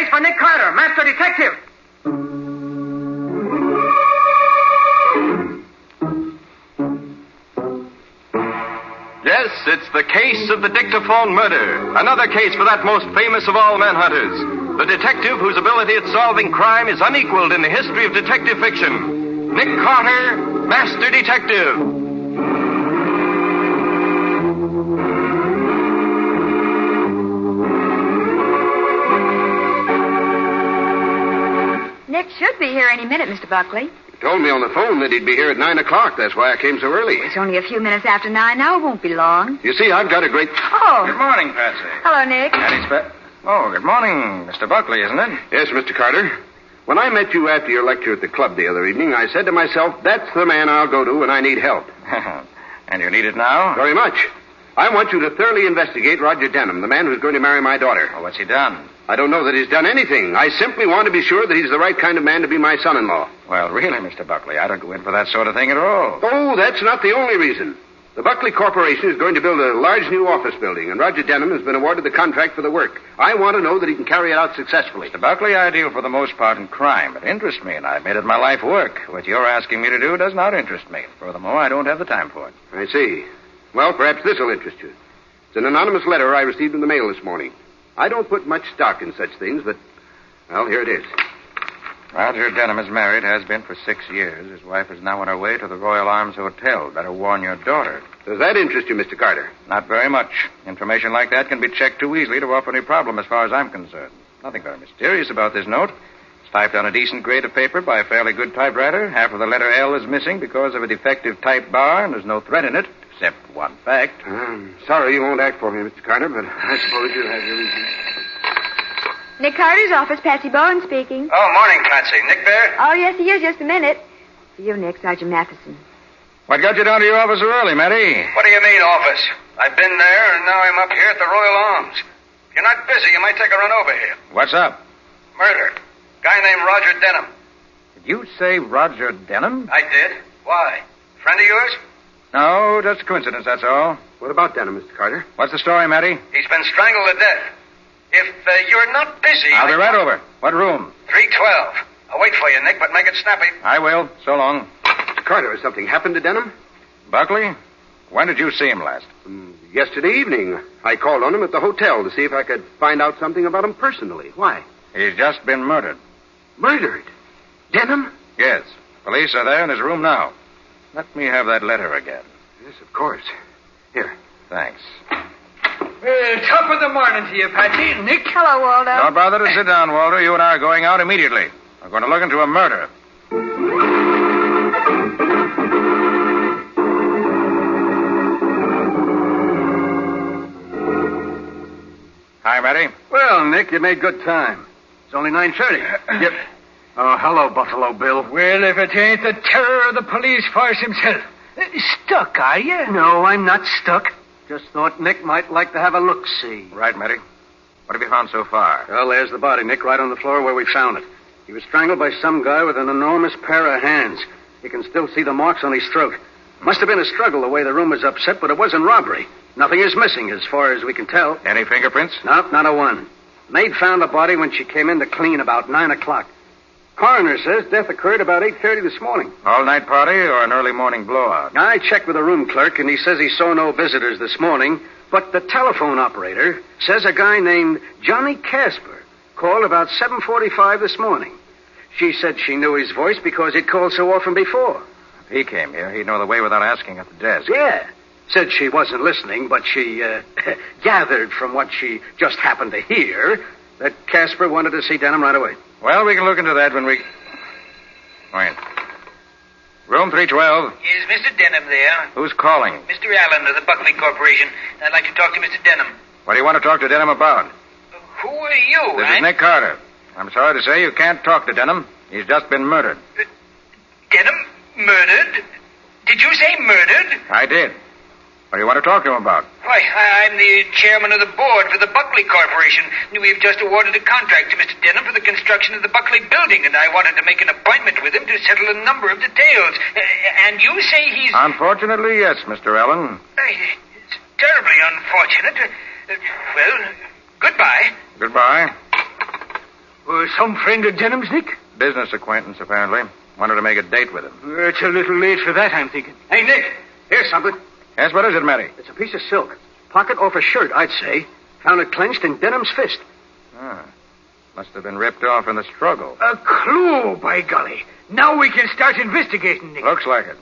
case for Nick Carter, Master Detective. Yes, it's the case of the Dictaphone murder. Another case for that most famous of all manhunters. The detective whose ability at solving crime is unequaled in the history of detective fiction. Nick Carter, Master Detective. Nick should be here any minute, Mr. Buckley. He told me on the phone that he'd be here at 9 o'clock. That's why I came so early. It's only a few minutes after 9 now. It won't be long. You see, I've got a great... Oh. Good morning, Patsy. Hello, Nick. Oh, good morning, Mr. Buckley, isn't it? Yes, Mr. Carter. When I met you after your lecture at the club the other evening, I said to myself, that's the man I'll go to when I need help. And you need it now? Very much. I want you to thoroughly investigate Roger Denham, the man who's going to marry my daughter. Well, what's he done? I don't know that he's done anything. I simply want to be sure that he's the right kind of man to be my son-in-law. Well, really, Mr. Buckley, I don't go in for that sort of thing at all. Oh, that's not the only reason. The Buckley Corporation is going to build a large new office building, and Roger Denham has been awarded the contract for the work. I want to know that he can carry it out successfully. Mr. Buckley, I deal for the most part in crime. It interests me, and I've made it my life work. What you're asking me to do does not interest me. Furthermore, I don't have the time for it. I see. Well, perhaps this will interest you. It's an anonymous letter I received in the mail this morning. I don't put much stock in such things, but, well, here it is. Roger Denham is married, has been for 6 years. His wife is now on her way to the Royal Arms Hotel. Better warn your daughter. Does that interest you, Mr. Carter? Not very much. Information like that can be checked too easily to offer any problem as far as I'm concerned. Nothing very mysterious about this note. It's typed on a decent grade of paper by a fairly good typewriter. Half of the letter L is missing because of a defective type bar, and there's no threat in it, except one fact. I'm sorry you won't act for me, Mr. Carter, but I suppose you'll have your reasons. Nick Carter's office, Patsy Bowen speaking. Oh, morning, Patsy. Nick there? Oh, yes, he is. Just a minute. For you, Nick, Sergeant Mathison. What got you down to your office so early, Matty? What do you mean, office? I've been there, and now I'm up here at the Royal Arms. If you're not busy, you might take a run over here. What's up? Murder. Guy named Roger Denham. Did you say Roger Denham? I did. Why? Friend of yours? No, just a coincidence, that's all. What about Denham, Mr. Carter? What's the story, Matty? He's been strangled to death. If you're not busy... I'll be right over. What room? 312. I'll wait for you, Nick, but make it snappy. I will. So long. Mr. Carter, has something happened to Denham? Buckley, when did you see him last? Yesterday evening. I called on him at the hotel to see if I could find out something about him personally. Why? He's just been murdered. Murdered? Denham? Yes. Police are there in his room now. Let me have that letter again. Yes, of course. Here. Thanks. Top of the morning to you, Patsy. Nick? Hello, Waldo. Don't bother to sit down, Walter. You and I are going out immediately. We're going to look into a murder. Hi, Matty. Well, Nick, you made good time. It's only 9:30. Yep. Oh, hello, Buffalo Bill. Well, if it ain't the terror of the police force himself. Stuck, are you? No, I'm not stuck. Just thought Nick might like to have a look-see. Right, Matty. What have you found so far? Well, there's the body, Nick, right on the floor where we found it. He was strangled by some guy with an enormous pair of hands. You can still see the marks on his throat. Must have been a struggle the way the room was upset, but it wasn't robbery. Nothing is missing as far as we can tell. Any fingerprints? No, not a one. Maid found the body when she came in to clean about 9 o'clock. Coroner says death occurred about 8:30 this morning. All-night party or an early morning blowout? I checked with the room clerk, and he says he saw no visitors this morning, but the telephone operator says a guy named Johnny Casper called about 7:45 this morning. She said she knew his voice because he'd called so often before. If he came here, he'd know the way without asking at the desk. Yeah. Said she wasn't listening, but she gathered from what she just happened to hear that Casper wanted to see Denham right away. Well, we can look into that when we... Wait. Room 312. Is Mr. Denham there? Who's calling? Mr. Allen of the Buckley Corporation. I'd like to talk to Mr. Denham. What do you want to talk to Denham about? Who are you? This is Nick Carter. I'm sorry to say you can't talk to Denham. He's just been murdered. Denham? Murdered? Did you say murdered? I did. What do you want to talk to him about? Why, I'm the chairman of the board for the Buckley Corporation. We've just awarded a contract to Mr. Denham for the construction of the Buckley building, and I wanted to make an appointment with him to settle a number of details. And you say he's... Unfortunately, yes, Mr. Allen. It's terribly unfortunate. Well, goodbye. Goodbye. Some friend of Denham's, Nick? Business acquaintance, apparently. Wanted to make a date with him. It's a little late for that, I'm thinking. Hey, Nick, here's something. Yes, what is it, Matty? It's a piece of silk. Pocket off a shirt, I'd say. Found it clenched in Denham's fist. Must have been ripped off in the struggle. A clue, by golly. Now we can start investigating, Nick. Looks like it.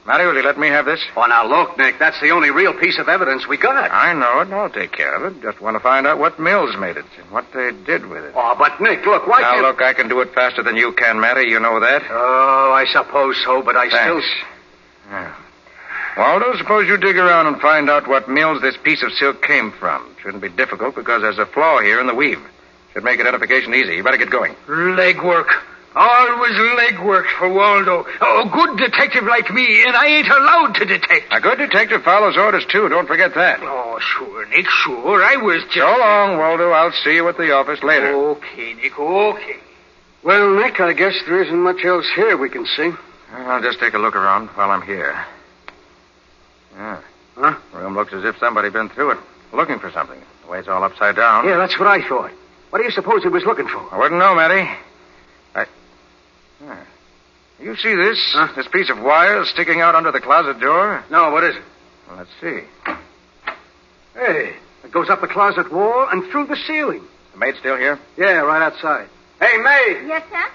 Matty, will you let me have this? Oh, now look, Nick, that's the only real piece of evidence we got. I know it, and I'll take care of it. Just want to find out what Mills made it and what they did with it. Oh, but Nick, look, why Now, can't... look, I can do it faster than you can, Matty. You know that. Oh, I suppose so, but I Thanks. Yeah. Waldo, suppose you dig around and find out what Mills this piece of silk came from. Shouldn't be difficult because there's a flaw here in the weave. Should make identification easy. You better get going. Legwork. Always legwork for Waldo. A good detective like me, and I ain't allowed to detect. A good detective follows orders, too. Don't forget that. Oh, sure, Nick, sure. I was just... So long, Waldo. I'll see you at the office later. Okay, Nick, okay. Well, Nick, I guess there isn't much else here we can see. I'll just take a look around while I'm here. Yeah. Huh? Room looks as if somebody been through it, looking for something. The way it's all upside down. Yeah, that's what I thought. What do you suppose he was looking for? I wouldn't know, Matty. You see this? Huh? This piece of wire sticking out under the closet door? No, what is it? Well, let's see. Hey, it goes up the closet wall and through the ceiling. The maid still here? Yeah, right outside. Hey, maid! Yes, sir?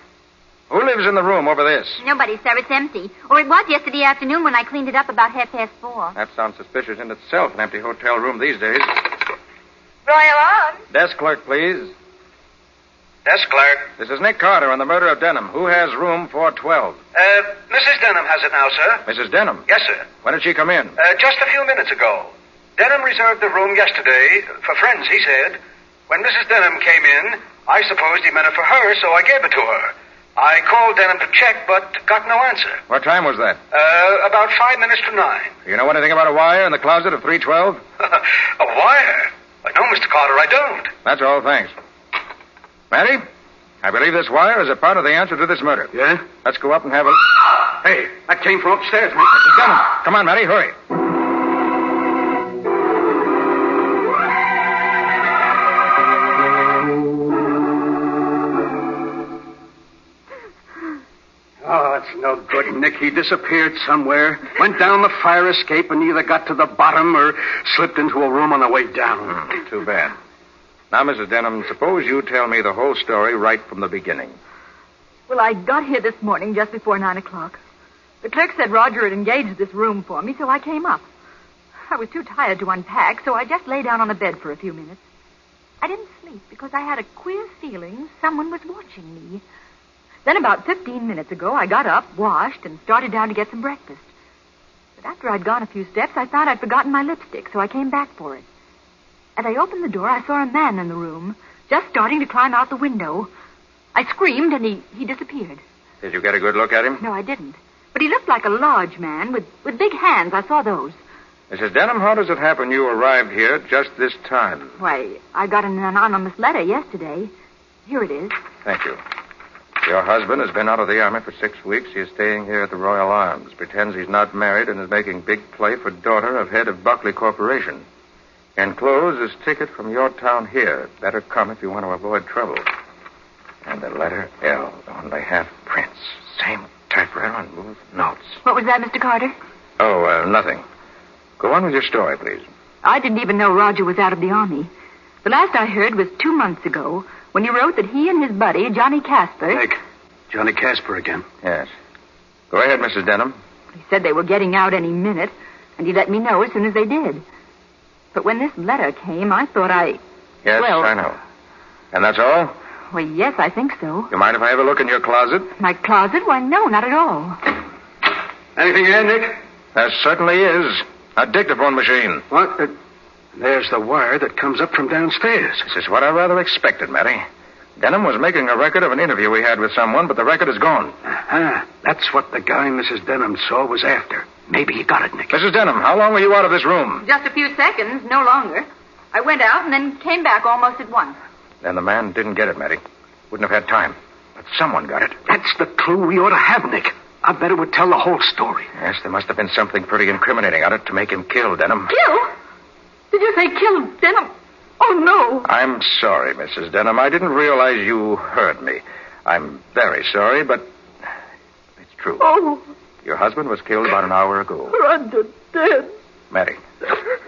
Who lives in the room over this? Nobody, sir. It's empty. Or it was yesterday afternoon when I cleaned it up about 4:30. That sounds suspicious in itself, an empty hotel room these days. Royal Arms. Desk clerk, please. Desk clerk. This is Nick Carter on the murder of Denham. Who has room 412? Mrs. Denham has it now, sir. Mrs. Denham? Yes, sir. When did she come in? Just a few minutes ago. Denham reserved the room yesterday for friends, he said. When Mrs. Denham came in, I supposed he meant it for her, so I gave it to her. I called Denham to check, but got no answer. What time was that? About 5 minutes to 9. Do you know anything about a wire in the closet of 312? A wire? No, Mr. Carter, I don't. That's all, thanks. Matty, I believe this wire is a part of the answer to this murder. Yeah? Let's go up and have a... Hey, that came from upstairs, Nick. Mrs. Denham, come on, Matty, hurry. Oh, it's no good, Nick. He disappeared somewhere, went down the fire escape, and either got to the bottom or slipped into a room on the way down. Too bad. Now, Mrs. Denham, suppose you tell me the whole story right from the beginning. Well, I got here this morning just before 9 o'clock. The clerk said Roger had engaged this room for me, so I came up. I was too tired to unpack, so I just lay down on the bed for a few minutes. I didn't sleep because I had a queer feeling someone was watching me. Then about 15 minutes ago, I got up, washed, and started down to get some breakfast. But after I'd gone a few steps, I found I'd forgotten my lipstick, so I came back for it. As I opened the door, I saw a man in the room, just starting to climb out the window. I screamed, and he disappeared. Did you get a good look at him? No, I didn't. But he looked like a large man with big hands. I saw those. Mrs. Denham, how does it happen you arrived here just this time? Why, I got an anonymous letter yesterday. Here it is. Thank you. Your husband has been out of the army for 6 weeks. He is staying here at the Royal Arms. Pretends he's not married and is making big play for daughter of head of Buckley Corporation. Enclosed is ticket from your town here. Better come if you want to avoid trouble. And the letter L, only half prints. Same typewriter on both notes. What was that, Mr. Carter? Oh, nothing. Go on with your story, please. I didn't even know Roger was out of the army. The last I heard was 2 months ago when he wrote that he and his buddy, Johnny Casper... Nick, Johnny Casper again. Yes. Go ahead, Mrs. Denham. He said they were getting out any minute, and he let me know as soon as they did. But when this letter came, I thought Yes, well, I know. And that's all? Well, yes, I think so. You mind if I have a look in your closet? My closet? Why, no, not at all. Anything here, Nick? There certainly is. A dictaphone machine. What? There's the wire that comes up from downstairs. This is what I rather expected, Matty. Denham was making a record of an interview we had with someone, but the record is gone. That's what the guy Mrs. Denham saw was after. Maybe he got it, Nick. Mrs. Denham, how long were you out of this room? Just a few seconds, no longer. I went out and then came back almost at once. Then the man didn't get it, Matty. Wouldn't have had time. But someone got it. That's the clue we ought to have, Nick. I bet it would tell the whole story. Yes, there must have been something pretty incriminating on it to make him kill Denham. Kill? Did you say kill Denham? Oh, no. I'm sorry, Mrs. Denham. I didn't realize you heard me. I'm very sorry, but it's true. Oh. Your husband was killed about an hour ago. Roger, dead. Mary,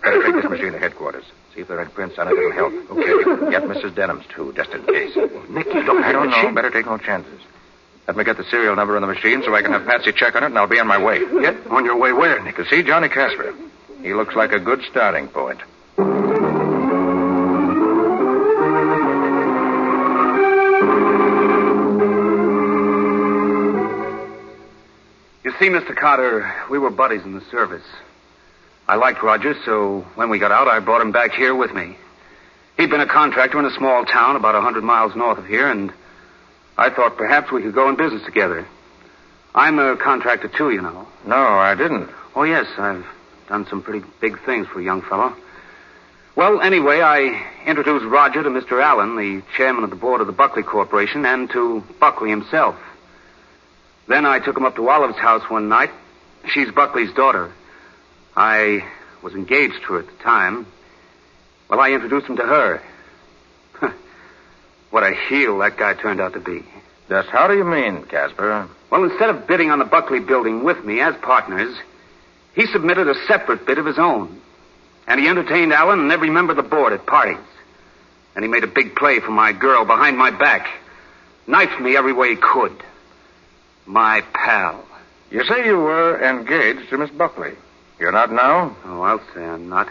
better take this machine to headquarters. See if there are any prints on it that'll help. Okay, get Mrs. Denham's, too, just in case. Nick, you don't I don't know. Better take no chances. Let me get the serial number on the machine so I can have Patsy check on it, and I'll be on my way. Get on your way where, Nick? To see Johnny Casper. He looks like a good starting point. You see, Mr. Carter, we were buddies in the service. I liked Roger, so when we got out, I brought him back here with me. He'd been a contractor in a small town about 100 miles north of here, and I thought perhaps we could go in business together. I'm a contractor, too, you know. No, I didn't. Oh, yes, I've done some pretty big things for a young fellow. Well, anyway, I introduced Roger to Mr. Allen, the chairman of the board of the Buckley Corporation, and to Buckley himself. Then I took him up to Olive's house one night. She's Buckley's daughter. I was engaged to her at the time. Well, I introduced him to her. What a heel that guy turned out to be. Just how do you mean, Casper? Well, instead of bidding on the Buckley building with me as partners, he submitted a separate bid of his own. And he entertained Allen and every member of the board at parties. And he made a big play for my girl behind my back. Knifed me every way he could. My pal. You say you were engaged to Miss Buckley. You're not now? Oh, I'll say I'm not.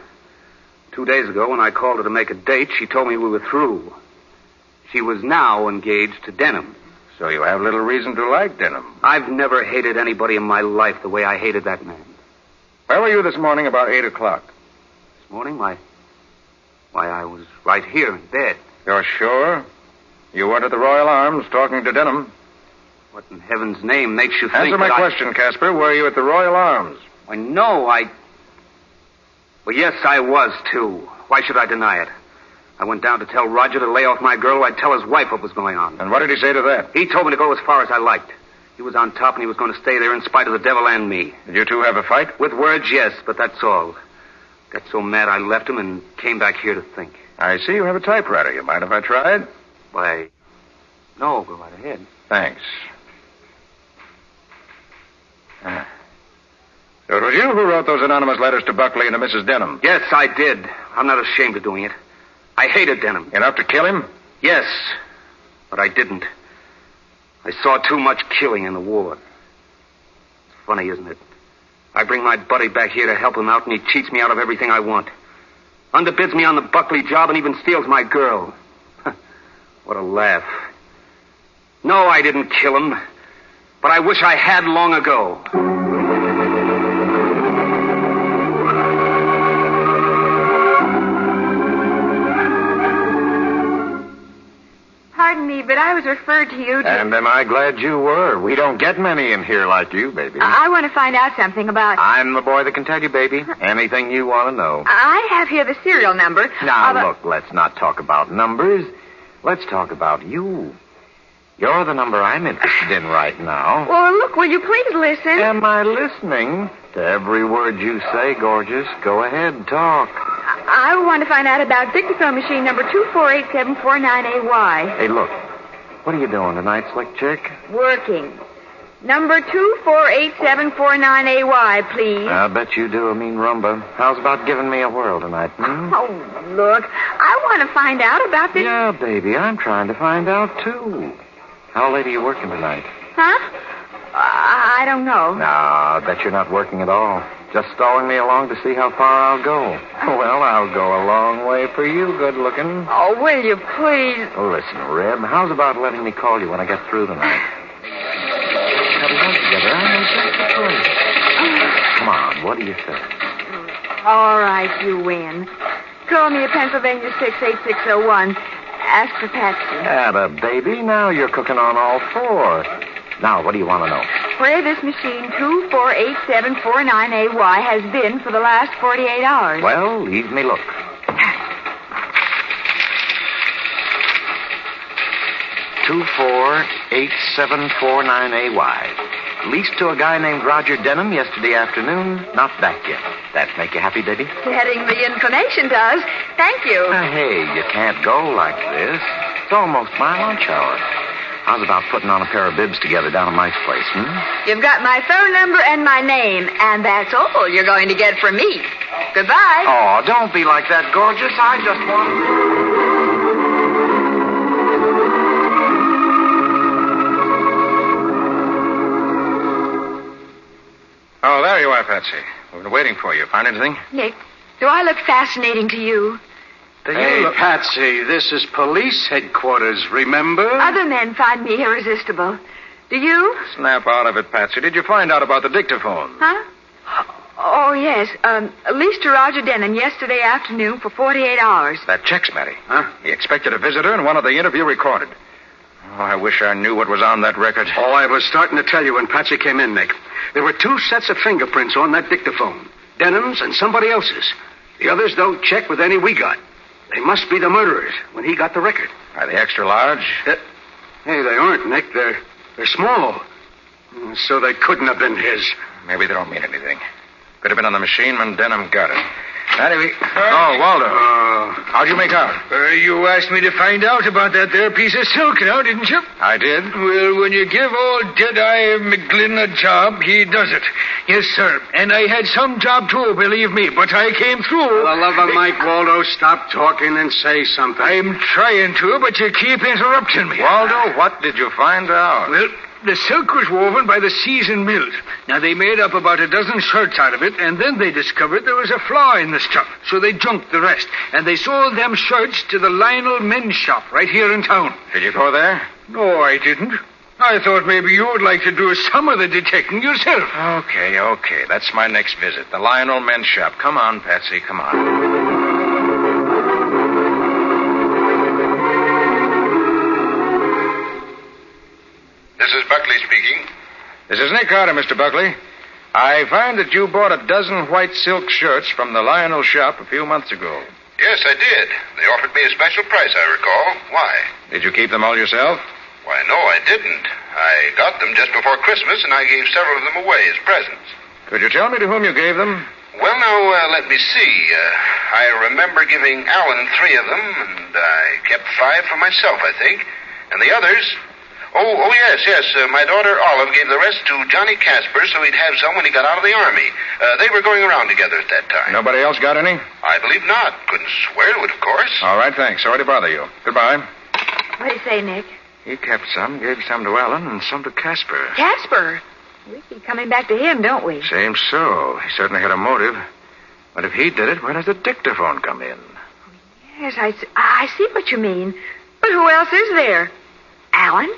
2 days ago, when I called her to make a date, she told me we were through. She was now engaged to Denham. So you have little reason to like Denham. I've never hated anybody in my life the way I hated that man. Where were you this morning about 8 o'clock? This morning? Why, I was right here in bed. You're sure? You weren't at the Royal Arms talking to Denham? What in heaven's name makes you think Answer my question, Casper. Were you at the Royal Arms? Why, no, Well, yes, I was, too. Why should I deny it? I went down to tell Roger to lay off my girl. I'd tell his wife what was going on. And what did he say to that? He told me to go as far as I liked. He was on top, and he was going to stay there in spite of the devil and me. Did you two have a fight? With words, yes, but that's all. Got so mad I left him and came back here to think. I see you have a typewriter. You mind if I tried? Why, no, go right ahead. Thanks. So it was you who wrote those anonymous letters to Buckley and to Mrs. Denham? Yes, I did. I'm not ashamed of doing it. I hated Denham. Enough to kill him? Yes, but I didn't. I saw too much killing in the war. It's funny, isn't it? I bring my buddy back here to help him out, and he cheats me out of everything I want. Underbids me on the Buckley job and even steals my girl. What a laugh. No, I didn't kill him, but I wish I had long ago. Pardon me, but I was referred to you to... And am I glad you were? We don't get many in here like you, baby. I want to find out something about... I'm the boy that can tell you, baby. Anything you want to know. I have here the serial number. Now, look, let's not talk about numbers. Let's talk about you. You're the number I'm interested in right now. Well, look, will you please listen? Am I listening to every word you say, gorgeous? Go ahead, talk. I want to find out about Dictaphone machine number 248749AY. Hey, look. What are you doing tonight, slick chick? Working. Number 248749AY, please. I bet you do a mean rumba. How's about giving me a whirl tonight, hmm? Oh, look. I want to find out about this... Yeah, baby, I'm trying to find out, too. How late are you working tonight? Huh? I don't know. No, I bet you're not working at all. Just stalling me along to see how far I'll go. Well, I'll go a long way for you, good-looking. Oh, will you please? Listen, Reb, how's about letting me call you when I get through tonight? Have we done together? I'm exactly crazy. Come on, what do you say? All right, you win. Call me at Pennsylvania 68601. Ask for Patsy. Atta, baby, now you're cooking on all four. Now, what do you want to know? Where this machine 248749AY has been for the last 48 hours. Well, leave me look. 248749AY. least to a guy named Roger Denham yesterday afternoon. Not back yet. That make you happy, baby? Getting the information does. Thank you. Hey, you can't go like this. It's almost my lunch hour. How's about putting on a pair of bibs together down at Mike's place, You've got my phone number and my name, and that's all you're going to get from me. Goodbye. Oh, don't be like that, gorgeous. I just want... Oh, there you are, Patsy. We've been waiting for you. Find anything? Nick, do I look fascinating to you? Hey, Patsy, this is police headquarters, remember? Other men find me irresistible. Do you? Snap out of it, Patsy. Did you find out about the dictaphone? Huh? Oh, yes. Leased to Roger Denham yesterday afternoon for 48 hours. That checks, Matty. Huh? He expected a visitor and wanted the interview recorded. Oh, I wish I knew what was on that record. Oh, I was starting to tell you when Patsy came in, Nick. There were 2 sets of fingerprints on that dictaphone. Denham's and somebody else's. The others don't check with any we got. They must be the murderers when he got the record. Are they extra large? Hey, they aren't, Nick. They're small. So they couldn't have been his. Maybe they don't mean anything. Could have been on the machine when Denham got it. Anyway, Waldo. How'd you make out? You asked me to find out about that there piece of silk now, didn't you? I did. Well, when you give old Deadeye McGlynn a job, he does it. Yes, sir. And I had some job, too, believe me, but I came through. For the love of Mike, Waldo, stop talking and say something. I'm trying to, but you keep interrupting me. Waldo, what did you find out? Well, the silk was woven by the seasoned mills. Now, they made up about a dozen shirts out of it, and then they discovered there was a flaw in the stuff, so they junked the rest. And they sold them shirts to the Lionel men's shop right here in town. Did you go there? No, I didn't. I thought maybe you would like to do some of the detecting yourself. Okay. That's my next visit. The Lionel men's shop. Come on, Patsy, come on. This is Buckley speaking. This is Nick Carter, Mr. Buckley. I find that you bought a dozen white silk shirts from the Lionel shop a few months ago. Yes, I did. They offered me a special price, I recall. Why? Did you keep them all yourself? Why, no, I didn't. I got them just before Christmas, and I gave several of them away as presents. Could you tell me to whom you gave them? Well, now, let me see. I remember giving Alan 3 of them, and I kept 5 for myself, I think. And the others... Oh, yes. My daughter Olive gave the rest to Johnny Casper so he'd have some when he got out of the Army. They were going around together at that time. Nobody else got any? I believe not. Couldn't swear to it, of course. All right, thanks. Sorry to bother you. Goodbye. What do you say, Nick? He kept some, gave some to Alan, and some to Casper. Casper? We keep coming back to him, don't we? Seems so. He certainly had a motive. But if he did it, where does the dictaphone come in? Yes, I see what you mean. But who else is there? Alan?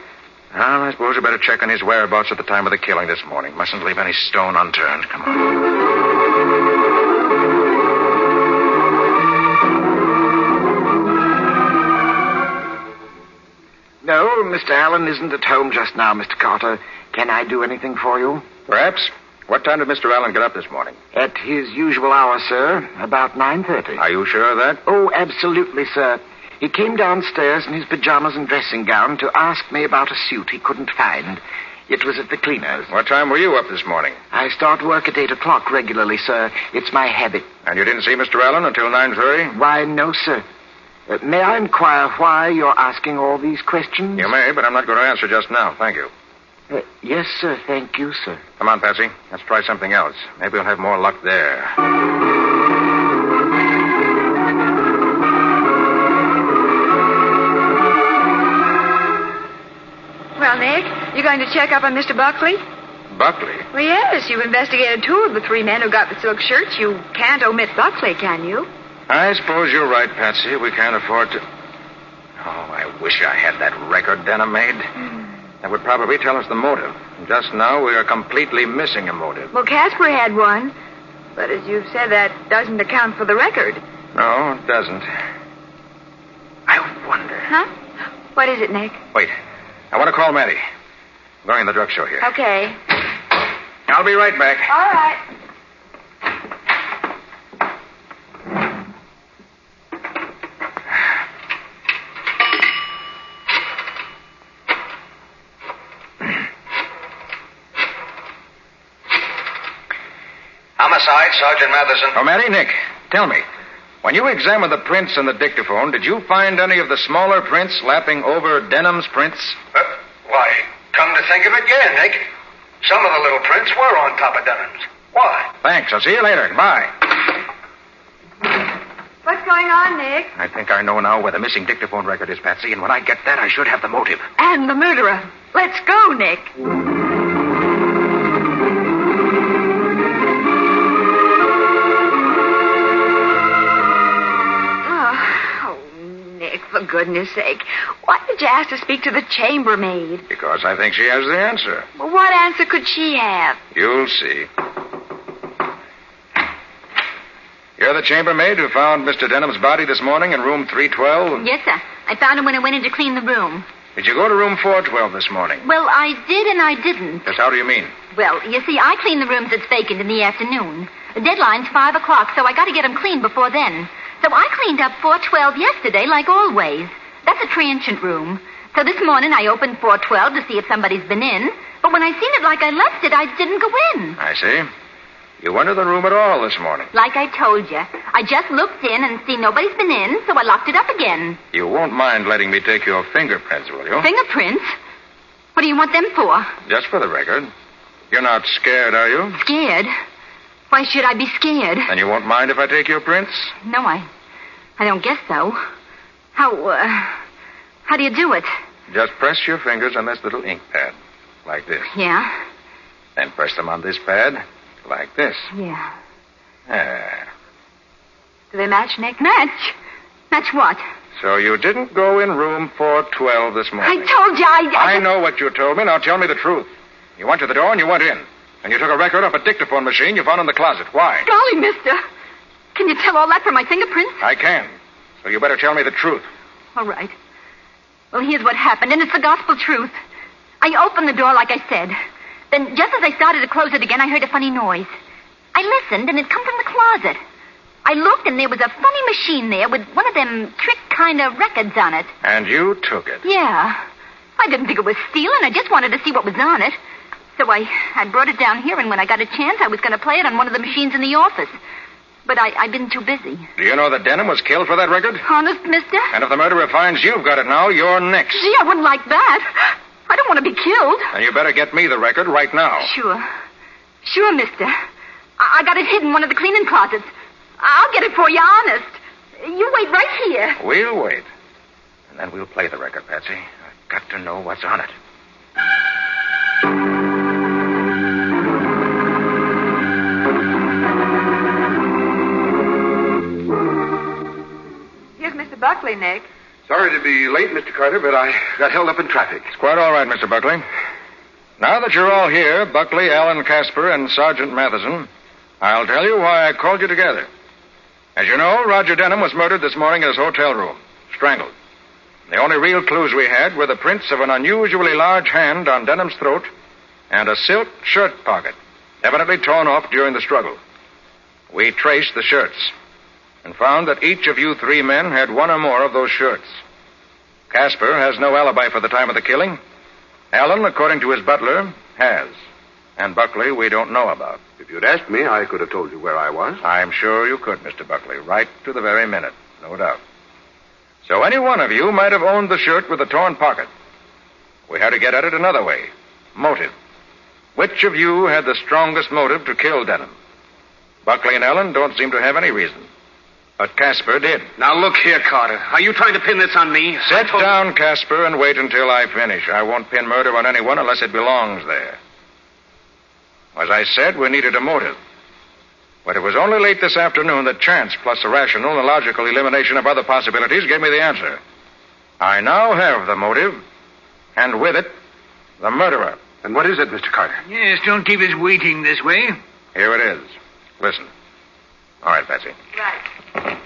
Well, I suppose we better check on his whereabouts at the time of the killing this morning. Mustn't leave any stone unturned. Come on. No, Mr. Allen isn't at home just now, Mr. Carter. Can I do anything for you? Perhaps. What time did Mr. Allen get up this morning? At his usual hour, sir. About 9:30. Are you sure of that? Oh, absolutely, sir. He came downstairs in his pajamas and dressing gown to ask me about a suit he couldn't find. It was at the cleaner's. What time were you up this morning? I start work at 8 o'clock regularly, sir. It's my habit. And you didn't see Mr. Allen until 9:30? Why, no, sir. May I inquire why you're asking all these questions? You may, but I'm not going to answer just now. Thank you. Yes, sir. Thank you, sir. Come on, Patsy. Let's try something else. Maybe we'll have more luck there. Well, Nick, you going to check up on Mr. Buckley? Buckley? Well, yes. You've investigated 2 of the 3 men who got the silk shirts. You can't omit Buckley, can you? I suppose you're right, Patsy. We can't afford to... Oh, I wish I had that record Denham made. That would probably tell us the motive. Just now, we are completely missing a motive. Well, Casper had one. But as you've said, that doesn't account for the record. No, it doesn't. I wonder... Huh? What is it, Nick? Wait. I want to call Matty. I'm going in the drugstore here. Okay. I'll be right back. All right. Homicide, Sergeant Mathison. Oh, Matty, Nick, tell me. When you examined the prints in the dictaphone, did you find any of the smaller prints lapping over Denham's prints? Why, come to think of it, yeah, Nick. Some of the little prints were on top of Denham's. Why? Thanks. I'll see you later. Bye. What's going on, Nick? I think I know now where the missing dictaphone record is, Patsy, and when I get that, I should have the motive. And the murderer. Let's go, Nick. For goodness sake, why did you ask to speak to the chambermaid? Because I think she has the answer. Well, what answer could she have? You'll see. You're the chambermaid who found Mr. Denham's body this morning in room 312? Yes, sir. I found him when I went in to clean the room. Did you go to room 412 this morning? Well, I did and I didn't. Just how do you mean? Well, you see, I clean the rooms that's vacant in the afternoon. The deadline's 5 o'clock, so I got to get them cleaned before then. So I cleaned up 412 yesterday, like always. That's a transient room. So this morning I opened 412 to see if somebody's been in. But when I seen it like I left it, I didn't go in. I see. You went to the room at all this morning. Like I told you. I just looked in and seen nobody's been in, so I locked it up again. You won't mind letting me take your fingerprints, will you? Fingerprints? What do you want them for? Just for the record. You're not scared, are you? Scared? Why should I be scared? And you won't mind if I take your prints? No, I don't guess so. How do you do it? Just press your fingers on this little ink pad, like this. Yeah? Then press them on this pad, like this. Yeah. Ah. Do they match, Nick? Match? Match what? So you didn't go in room 412 this morning. I told you I know what you told me. Now tell me the truth. You went to the door and you went in. And you took a record off a dictaphone machine you found in the closet. Why? Golly, mister. Can you tell all that from my fingerprints? I can. So you better tell me the truth. All right. Well, here's what happened, and it's the gospel truth. I opened the door like I said. Then, just as I started to close it again, I heard a funny noise. I listened, and it come from the closet. I looked, and there was a funny machine there with one of them trick kind of records on it. And you took it? Yeah. I didn't think it was stealing. I just wanted to see what was on it. So I brought it down here, and when I got a chance, I was going to play it on one of the machines in the office. But I've been too busy. Do you know that Denham was killed for that record? Honest, mister? And if the murderer finds you've got it now, you're next. Gee, I wouldn't like that. I don't want to be killed. And you better get me the record right now. Sure. Sure, mister. I got it hidden in one of the cleaning closets. I'll get it for you, honest. You wait right here. We'll wait. And then we'll play the record, Patsy. I've got to know what's on it. Here's Mr. Buckley, Nick. Sorry to be late, Mr. Carter, but I got held up in traffic. It's quite all right, Mr. Buckley. Now that you're all here, Buckley, Allen, Casper, and Sergeant Mathison, I'll tell you why I called you together. As you know, Roger Denham was murdered this morning in his hotel room, strangled. The only real clues we had were the prints of an unusually large hand on Denham's throat and a silk shirt pocket, evidently torn off during the struggle. We traced the shirts and found that each of you three men had one or more of those shirts. Casper has no alibi for the time of the killing. Allen, according to his butler, has. And Buckley we don't know about. If you'd asked me, I could have told you where I was. I'm sure you could, Mr. Buckley, right to the very minute, no doubt. So any one of you might have owned the shirt with the torn pocket. We had to get at it another way. Motive. Which of you had the strongest motive to kill Denham? Buckley and Allen don't seem to have any reason. But Casper did. Now, look here, Carter. Are you trying to pin this on me? Sit down, Casper, and wait until I finish. I won't pin murder on anyone unless it belongs there. As I said, we needed a motive. But it was only late this afternoon that chance, plus a rational and logical elimination of other possibilities, gave me the answer. I now have the motive, and with it, the murderer. And what is it, Mr. Carter? Yes, don't keep us waiting this way. Here it is. Listen. All right, Patsy. Right.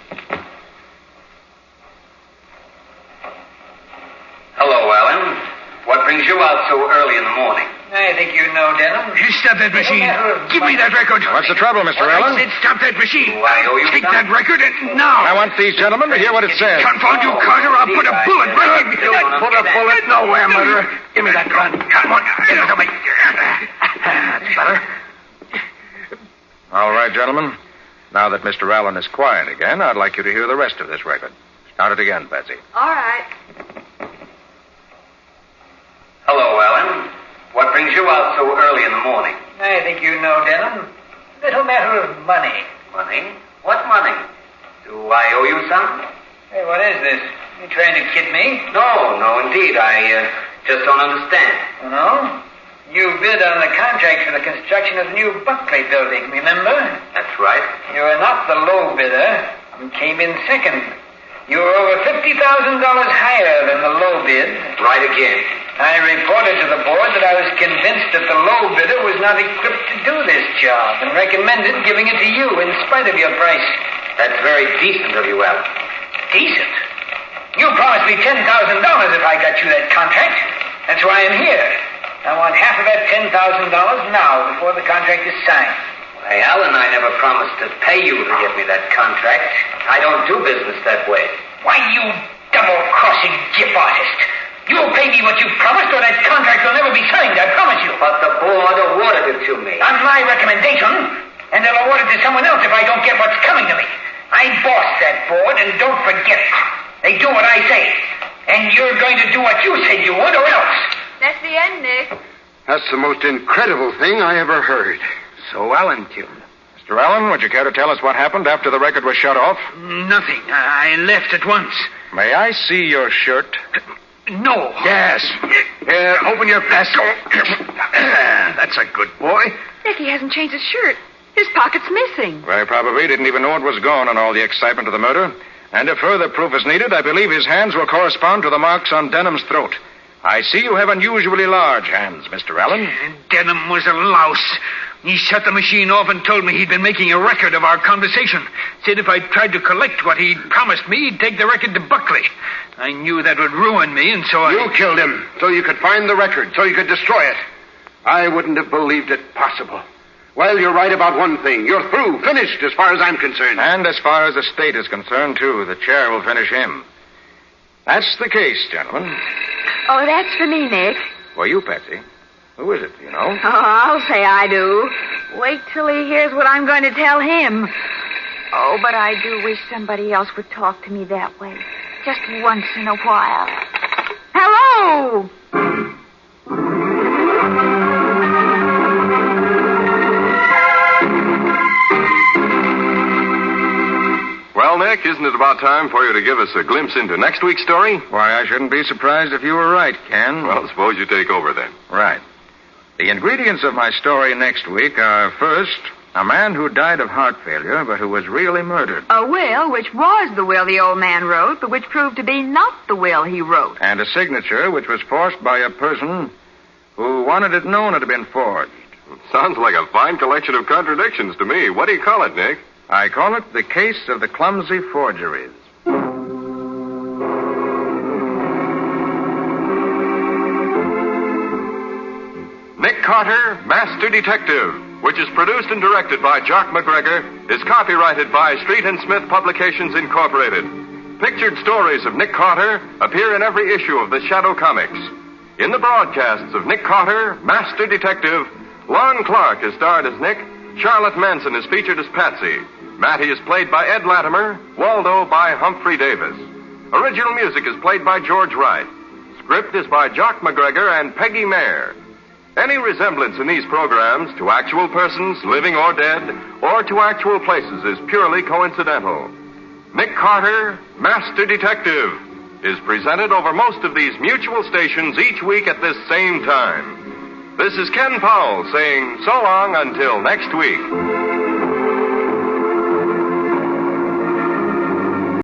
Hello, Allen. What brings you out so early in the morning? I think you know, Denham. Stop that machine. Give me that record. What's the trouble, Mr. I Allen? said stop that machine. I owe you Take some. that record and now. I want these gentlemen to hear what it says. Confound you, Carter. I'll put a bullet right in. Put a bullet nowhere, murderer. Give me that gun. Come on. Give it to me. That's better. All right, gentlemen. Now that Mr. Allen is quiet again, I'd like you to hear the rest of this record. Start it again, Patsy. All right. Hello, Allen. What brings you out so early in the morning? I think you know, Denham. Little matter of money. Money? What money? Do I owe you some? Hey, what is this? You trying to kid me? No, indeed. I just don't understand. Oh, no? You bid on the contract for the construction of the new Buckley building, remember? That's right. You were not the low bidder. You came in second. You were over $50,000 higher than the low bid. Right again. I reported to the board that I was convinced that the low bidder was not equipped to do this job and recommended giving it to you in spite of your price. That's very decent of you, Allen. Decent? You promised me $10,000 if I got you that contract. That's why I'm here. I want half of that $10,000 now before the contract is signed. Hey, Allen, I never promised to pay you to give me that contract. I don't do business that way. Why, you double-crossing gip artist. You'll pay me what you promised or that contract will never be signed, I promise you. But the board awarded it to me. On my recommendation, and they'll award it to someone else if I don't get what's coming to me. I boss that board, and don't forget, they do what I say. And you're going to do what you said you would, or else. That's the end, Nick. That's the most incredible thing I ever heard. So Allen tuned. Mr. Allen, would you care to tell us what happened after the record was shut off? Nothing. I left at once. May I see your shirt? No. Yes. Here, open your vest. That's a good boy. Nick, he hasn't changed his shirt. His pocket's missing. Very probably didn't even know it was gone in all the excitement of the murder. And if further proof is needed, I believe his hands will correspond to the marks on Denham's throat. I see you have unusually large hands, Mr. Allen. Denham was a louse. He shut the machine off and told me he'd been making a record of our conversation. Said if I tried to collect what he'd promised me, he'd take the record to Buckley. I knew that would ruin me, and so You killed him so you could find the record, so you could destroy it. I wouldn't have believed it possible. Well, you're right about one thing. You're through, finished, as far as I'm concerned. And as far as the state is concerned, too, the chair will finish him. That's the case, gentlemen. Oh, that's for me, Nick. For you, Patsy. Who is it, do you know? Oh, I'll say I do. Wait till he hears what I'm going to tell him. Oh, but I do wish somebody else would talk to me that way. Just once in a while. Hello! Well, Nick, isn't it about time for you to give us a glimpse into next week's story? Why, I shouldn't be surprised if you were right, Ken. Well, suppose you take over then. Right. The ingredients of my story next week are, first, a man who died of heart failure, but who was really murdered. A will, which was the will the old man wrote, but which proved to be not the will he wrote. And a signature which was forced by a person who wanted it known it had been forged. Sounds like a fine collection of contradictions to me. What do you call it, Nick? I call it The Case of the Clumsy Forgeries. Nick Carter, Master Detective, which is produced and directed by Jock McGregor, is copyrighted by Street and Smith Publications, Incorporated. Pictured stories of Nick Carter appear in every issue of the Shadow Comics. In the broadcasts of Nick Carter, Master Detective, Lon Clark is starred as Nick, Charlotte Manson is featured as Patsy, Matty is played by Ed Latimer, Waldo by Humphrey Davis. Original music is played by George Wright. Script is by Jock McGregor and Peggy Mayer. Any resemblance in these programs to actual persons, living or dead, or to actual places is purely coincidental. Nick Carter, Master Detective, is presented over most of these mutual stations each week at this same time. This is Ken Powell saying so long until next week.